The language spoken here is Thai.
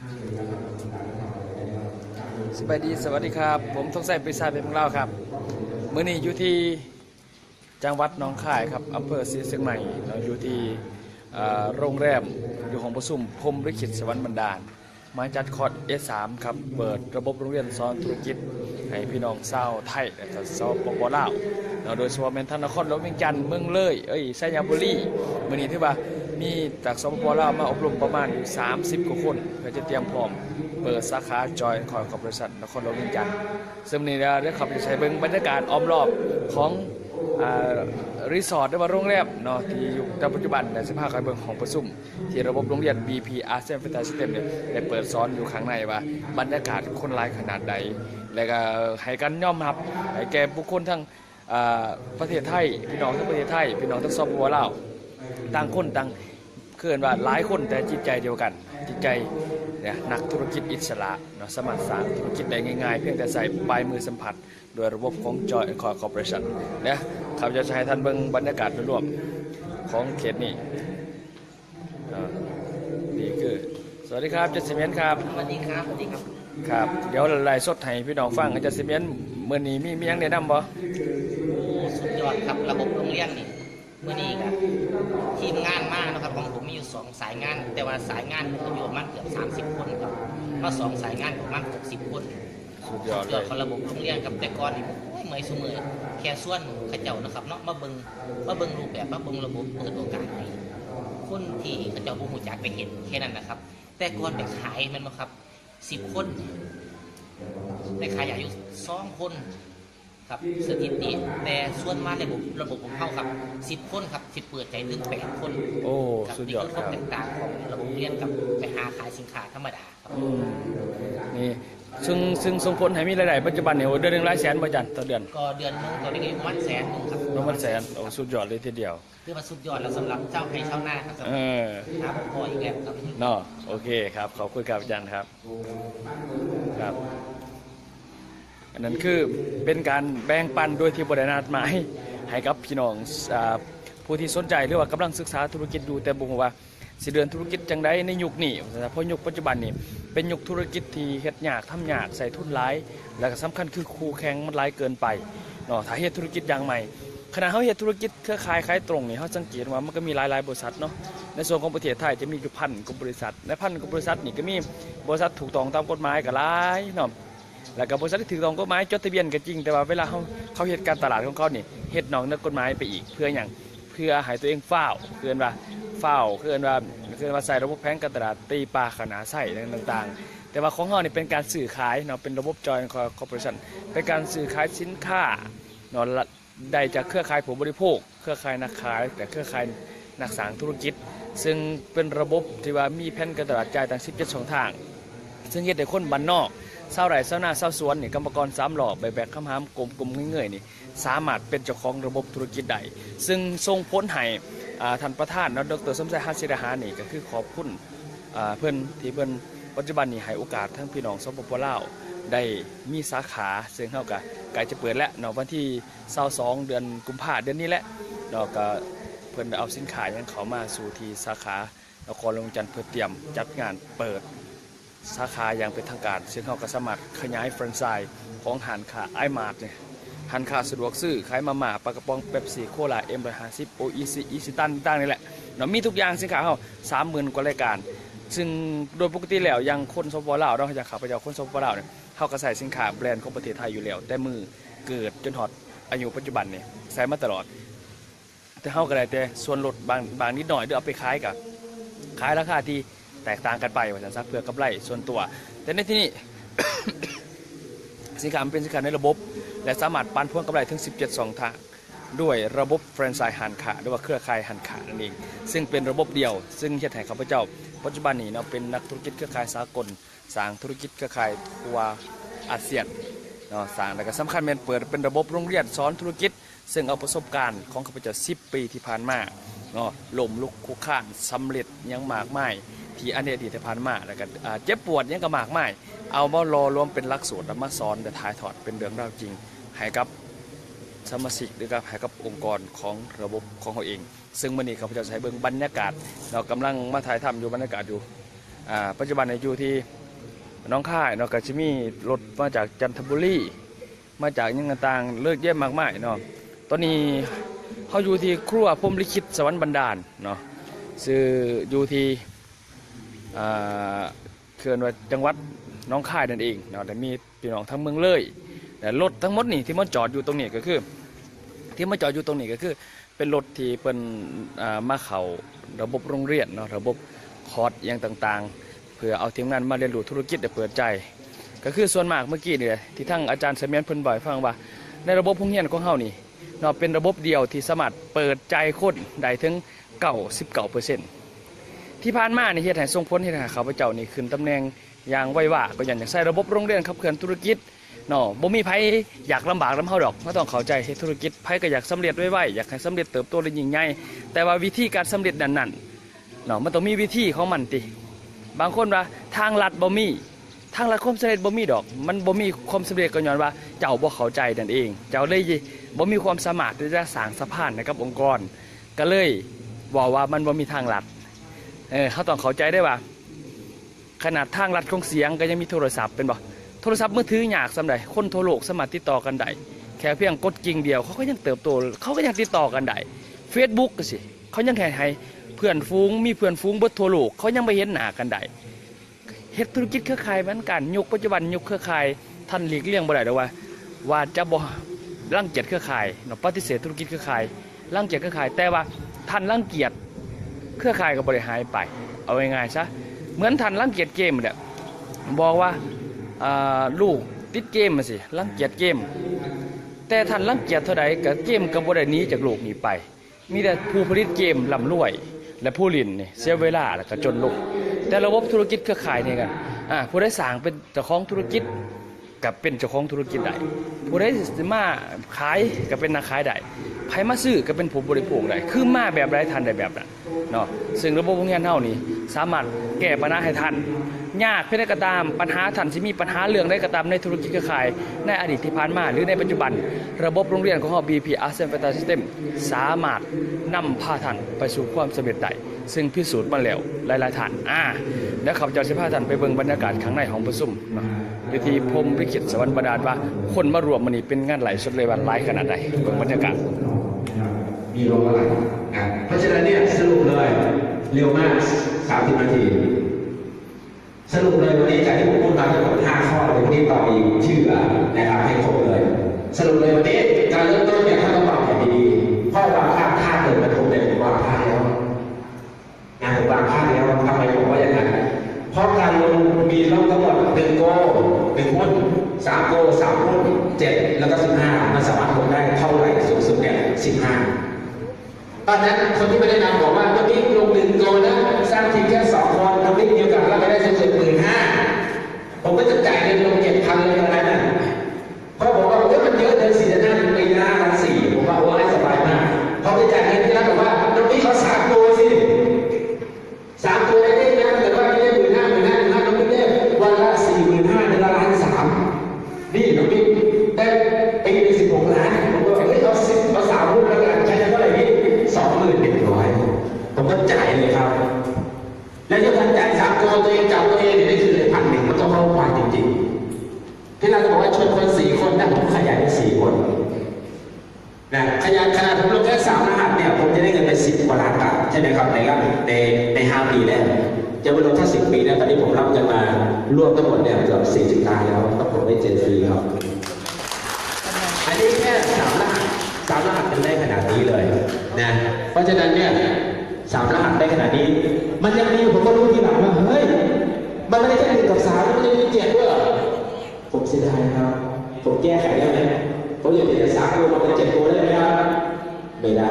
สวัสดีครับผมทงชัยปรีชาเพชรของเราครับมื้อนี้อยู่ที่จังหวัดหนองคายครับอำเภอศรีเชียงใหม่เราอยู่ที่โรงแรมอยู่ของประสุมพรหมลิขิตสวรรค์บันดาลมาจัดคอร์ส S3 ครับเปิดระบบโรงเรียนสอนธุรกิจให้พี่น้องชาวไทยและก็ชาวปปลาวโดยเฉพาะแม่นนครหลวงเวียงจันทน์เมืองเลยชัยบุรีมื้อนี้ถือว่ามีจากสปปลาวมาอบรมประมาณอยู่30กว่าคนเพื่อจะเตรียมพร้อมเปิดสาขาจอยคอยของบริษัทนครหลวงเวียงจันทน์ซึ่งนี้ได้ขับไปใช้เบิ่งบรรยากาศอ้อมรอบของรีสอร์ทหรือว่าโรงแรมเนาะที่อยู่ในปัจจุบันในสภาพการเมืองของประสุมที่ระบบโรงเรียน BP ASEAN Fantasy System เนี่ยได้เปิดสอนอยู่ข้างในว่าบรรยากาศคนหลายขนาดใดและก็ให้กันยอมรับให้แก่บุคคลทั้งประเทศไทยพี่น้องทั้งประเทศไทยพี่น้องทั้งสปปลาวต่างคนต่างเกินว่าหลายคนแต่จิตใจเดียวกันจิตใจเนี่ยนักธุรกิจอิสระเนาะสามารถสร้างธุรกิจได้ง่ายๆเพียงแต่ใส่ปลายมือสัมผัสโดยระบบของ Joy Corporation เนี่ยข้าพเจ้าจะให้ท่านเบิ่งบรรยากาศโดยรวมของเขตนี้นี่คือสวัสดีครับจัสมินครับสวัสดีครับสวัสดีครับครับเดี๋ยวไล่สดให้พี่น้องฟังจัสมินมื้อนี้มีหยังแนะนำบ่โอ้สุดยอดครับระบบโรงเรียนนี่มื้อนี้ครับทีมงานมากนะครับของผมมีอยู่2สายงานแต่ว่าสายงานผมอยู่ประมาณเกือบ30คนครับมา2สายงานประมาณ60คนสุดยอดเลยของระบบโรงเรียนกับแต่ก่อนนี่เมื่อยซุมื้อแค่ส่วนเขาเจ้านะครับเนาะมาเบิ่งรูปแบบมาเบิ่งระบบเปิดโอกาสให้คนที่เขาเจ้าบ่ฮู้จักไปเห็นแค่นั้นนะครับแต่ก่อนไปขายมันบ่ครับ10คนได้ขายอยู่2คนครับสถิติแต่ส่วนมาในระบบของเขาครับ10คนครับ10เปิดใจถึง8คนโอ้สุดยอดครับนี่คือความแตกต่างของระบบเรียนกับไปหาขายสินค้าธรรมดาครับนี่ซึ่งส่งผลให้มีรายได้ปัจจุบันเนี่ยเดือนหนึ่งหลายแสนบ่จันต่อเดือนก็เดือนนึงตอนนี้ประมาณ100,000ครับประมาณ100,000โอ้สุดยอดเลยทีเดียวคือมันสุดยอดแล้วสำหรับเจ้าไทยชาวนาครับครับพออีกแล้วครับเนาะโอเคครับขอบคุณครับอาจารย์ครับครับอันนั้นคือเป็นการแบ่งปันโดยที่บริณาตหมายให้กับพี่น้องผู้ที่สนใจหรือว่ากำลังศึกษาธุรกิจดูแต่บุคคลว่าสิเดือนธุรกิจจังไดในยุคนี้เพราะยุคปัจจุบันนี้เป็นยุคธุรกิจที่เฮ็ดยากทำยากใส่ทุนหลายและก็สำคัญคือคู่แข่งมันหลายเกินไปเนาะถ้าเฮ็ดธุรกิจอย่างใหม่ขณะเขาเฮ็ดธุรกิจเครือข่ายขายตรงนี่เขาสังเกตว่ามันก็มีหลายบริษัทเนาะในส่วนของประเทศไทยจะมีอยู่พันกว่าบริษัทในพันกว่าบริษัทนี่ก็มีบริษัทถูกต้องตามกฎหมายก็หลายเนาะแล้วก็บริษัทที่ถูกต้องกฎหมายจดทะเบียนก็จริงแต่ว่าเวลาเขาเฮ็ดการตลาดของเขานี่เฮ็ดนอกเหนือกฎหมายไปอีกเพื่ออย่างเพื่อให้ตัวเองฟ้าวเกินว่าใส่ระบบแผนการตลาดตีปลาขนาดใส่ต่างๆแต่ว่าของเรานี่เป็นการสื่อขายเนาะเป็นระบบจอยคอร์ปอเรชั่นเป็นการสื่อขายสินค้าเนาะได้จากเครือข่ายผู้บริโภคเครือข่ายนักขายแต่เครือข่ายนักสร้างธุรกิจซึ่งเป็นระบบที่ว่ามีแผนการตลาดจ่ายต่าง17ช่องทางซึ่งเฮ็ดให้คนบ้านนอกชาวไร่ชาวนาชาวสวนนี่กรรมกร3หล่อใบแบกคำหามกลมๆเงื่อยๆนี่สามารถเป็นเจ้าของระบบธุรกิจได้ซึ่งส่งผลให้ท่านประธานเนาะดร.สมชัย หาศิรหานี่ก็คือขอบคุณเพิ่นที่เพิ่นปัจจุบันนี้ให้โอกาสทั้งพี่น้องสปปลาวได้มีสาขาซึ่งเฮาก็ใกล้จะเปิดแล้วเนาะวันที่22เดือนกุมภาพันธ์เดือนนี้แหละเนาะก็เพิ่นเอาสินค้ายังเข้ามาสู่ที่สาขานครหลวงจันทน์เพื่อเตรียมจัดงานเปิดสาขาอย่างเป็นทางการซึ่งเฮาก็สามารถขยายแฟรนไชส์ของห้างค้าไอมาร์ทเนี่ยหันค่าสะดวกซื้อขายมาม่าปลากระป๋องเป๊ปซี่โคลาM150โออีซิตันต่างๆนี่แหละเนาะมีทุกอย่างสินค้าเฮา 30,000 กว่ารายการซึ่งโดยปกติแล้วยังคนสปปลาวเนาะอย่างข้าพเจ้าคนสปปลาวเนี่ยเฮาก็ใส่สินค้าแบรนด์ของประเทศไทยอยู่แล้วแต่มือเกิดจนฮอดอายุปัจจุบันนี่ใส่มาตลอดแต่เฮาก็ได้แต่ส่วนลดบางนิดหน่อยหรือเอาไปขายกับขายราคาที่แตกต่างกันไปว่าซั่นซะเพื่อกำไรส่วนตัวแต่ในที่นี้ สินค้าเป็นสินค้าในระบบและสามารถปันผลกำไรถึง17ช่องทางด้วยระบบแฟรนไชส์หันขาหรือว่าเครือข่ายหันขานั่นเองซึ่งเป็นระบบเดียวซึ่งเฮ็ดให้ข้าพเจ้าปัจจุบันนี้เนาะเป็นนักธุรกิจเครือข่ายสากลสร้างธุรกิจเครือข่ายทั่วอาเซียนเนาะสร้างแล้วก็สำคัญเป็นเปิดเป็นระบบโรงเรียนสอนธุรกิจซึ่งเอาประสบการณ์ของข้าพเจ้า10 ปีที่ผ่านมาเนาะล้มลุกคลุกคลานสำเร็จยังมากมายที่อดีตที่ผ่านมาแล้วก็เจ็บปวดยังก็มากมายเอามารวรวมเป็นหลักสูตรแล้วมาสอนและถ่ายทอดเป็นเรื่องราวจริงให้กับสมาชิกหรือให้กับองค์กรของระบบของเขาเองซึ่งวันนี้ข้าพเจ้าใช้เบื้องบรรยากาศเรากำลังมาถ่ายทำอยู่บรรยากาศอยู่ ปัจจุบันอยู่ที่น้องค่ายเนาะก็จะมีรถมาจากจันทบุรีมาจากยังต่างๆเลิกเยี่ยมมากมายเนาะตอนนี้เขาอยู่ที่ครัวพรหมลิขิตสวรรค์บันดาลเนาะซึ่งอยู่ที่เขื่อนว่าจังหวัดน้องค่ายนั่นเองเนาะแต่มีพี่น้องทั้งเมืองเลยแต่รถทั้งหมดนี่ที่มันจอดอยู่ตรงนี้ก็คือเป็นรถที่เป็นมาเข้าระบบโรงเรียนเนาะระบบคอร์สอย่างต่างๆเพื่อเอาทีมงานมาเรียนรู้ธุรกิจได้เปิดใจก็คือส่วนมากเมื่อกี้นี่ที่ทั้งอาจารย์เสมียนเพิ่นบ่อยฟังว่าในระบบโรงเรียนของเฮานี่เนาะเป็นระบบเดียวที่สามารถเปิดใจคนได้ถึง99%ที่ผ่านมานี่เฮ็ดให้ส่งผลให้ข้าพเจ้านี่ขึ้นตำแหน่งอย่างไวว่าก็อย่างใส่ระบบโรงเรียนขับเคลื่อนธุรกิจเนาะบ่มีไผอยากลำบากลำเฮาดอกบ่ต้องเข้าใจเฮ็ดธุรกิจไผก็อยากสำเร็จไวๆอยากให้สำเร็จเติบโตได้ยิ่งใหญ่แต่ว่าวิธีการสำเร็จนั้นเนาะมันต้องมีวิธีของมันติบางคนว่าทางลัดบ่มีทางลัดความสำเร็จบ่มีดอกมันบ่มีความสำเร็จก็ย้อนว่าเจ้าบ่เข้าใจนั่นเองเจ้าเลยบ่มีความสามารถที่จะสร้างสะพานให้กับองค์กรก็เลยว่ามันบ่มีทางลัดเขาต้องเข้าใจได้ว่าขนาดทางลัดของเสียงก็ยังมีโทรศัพท์เป็นบ่โทรศัพท์มือถือยากสำใดคนทั่วโลกสามารถติดต่อกันได้แค่เพียงกดกิ่งเดียวเขาก็ยังเติบโตเขาก็ยังติดต่อกันได้ Facebook ก็สิเขายังแค่ให้เพื่อนฝูงมีเพื่อนฝูงเบิดทั่วโลกเขายังไม่เห็นหน้ากันได้เฮ็ดธุรกิจเครือข่ายเหมือนกันยุคปัจจุบันยุคเครือข่ายท่านหลีกเลี่ยงบ่ได้ดอกว่าจะบ่รังเกียจเครือข่ายเนาะปฏิเสธธุรกิจเครือข่ายรังเกียจเครือข่ายแต่ว่าท่านรังเกียจเครือข่ายก็บ่ได้หายไปเอาง่ายๆซะเหมือนท่านรังเกียจเกมเนี่ยบอกว่าลูกติดเกมมาสิรังเกียจเกมแต่ท่านรังเกียจเท่าใดก็เกมก็บ่ได้หนีจากโลกนี้ไปมีแต่ผู้ผลิตเกมร่ำรวยและผู้เล่นนี่เสียเวลาแล้วก็จนลงแต่ระบบธุรกิจเครือข่ายนี่กันผู้ได้สร้างเป็นเจ้าของธุรกิจกับเป็นเจ้าของธุรกิจได้ผู้ได้มาขายก็เป็นนักขายได้ใครมาซื้อก็เป็นผู้บริโภคได้คือมาแบบไรทันได้แบบนั้นเนาะซึ่งระบบโรงเรียนเฮานี่สามารถแก้ปัญหาให้ทันยากเพียงใดก็ตามปัญหาท่านสิมีปัญหาเรื่องใดก็ตามในธุรกิจเครือข่ายในอดีตที่ผ่านมาหรือในปัจจุบันระบบโรงเรียนของเฮา BP ASEAN Fantasy System สามารถนำพาท่านไปสู่ความสำเร็จได้ซึ่งพิสูจน์มาแล้วหลายๆท่านเดี๋ยวข้าพเจ้าสิพาท่านไปเบิ่งบรรยากาศข้างในห้องประชุมเนาะอยู่ที่พรหมลิขิตสวรรค์บันดาลว่าคนมารวมมื้อนี้เป็นงานไหลฟ์สดเลยว่าหลายขนาดใดเบิ่งบรรยากาศมีลงอะไรเพราะฉะนั้นเนี่ยสรุปเลยเร็วมาก30 นาทีสรุปเลยวันนี้จากที่ผมพูดมาทั้งหมด5 ข้อเลยวันนี้ต่ออีกชื่อนะครับให้ครบเลยสรุปเลยวันนี้การเริ่มต้นเนี่ยท่านต้องวางแผนดีๆเพราะวางค่าเกิดมันผมเนี่ยผมวางค่าแล้วผมวางค่าแล้วทำไมผมว่าอย่างนั้นเพราะการลงมีรอบทั้งหมด1 โก 1 หุ้น3 โก 3 หุ้น7แล้วก็15มันสามารถลงได้เท่าไหร่สูงสุดเนี่ย15ตอนนั้นคนที่ไม่ได้นำบอกว่าตอนนี้ลง1 โกนะสร้างทีมแค่2 คนตอนนี้มีโอกาสรับไปได้สูงสุด15,000ผมก็จะจ่ายเงินลง7,000เลยอะไรนั่นเพราะบอกว่ามันเยอะเดือน4 เดือน5ปีหน้าล้าน4ผมว่าโอ้ยสบายมากพอไปจ่ายเงินที่รัฐบอกว่าตอนนี้เขา3 โกสิ3 ตัวได้นะแต่ว่าไม่ได้15,000ต้องได้วันละ45,000ในละ1,300,000นี่น้องบิ๊กได้ปีนึง16 ล้านผมก็เอา3 หุ้นแล้วกันใช้เท่าไหร่พี่21,000ผมก็จ่ายเลยครับแล้วถ้าท่านจ่าย3 โกตัวเองจับตัวเองนี่คือเลย1,000มันต้องเข้าควายจริงๆที่เราจะบอกว่าชวนคน4 คนนะผมขยายเป็น4 คนนะขนาดผมลงแค่3 รหัสเนี่ยผมจะได้เงินไป10 กว่าล้านบาทใช่ไหมครับใน5 ปีแรกจะไปลงแค่10 ปีนะตอนนี้ผมรับเงินมารวมทั้งหมดเนี่ยเกือบ40 ล้านแล้วต้องผมได้7 ปีครับอันนี้แค่3 รหัสเป็นได้ขนาดนี้เลยนะเพราะฉะนั้นเนี่ย3 รหัสได้ขนาดนี้มันยังมีผมก็รู้ทีหลังว่าเฮ้ยมันไม่ได้แค่1 กับ 3มันยังมี7ด้วยผมเสียดายครับผมแก้ไขได้ไหมผมอยากจะ3 ตัวมาเป็น7 ตัวได้ไหมครับไม่ได้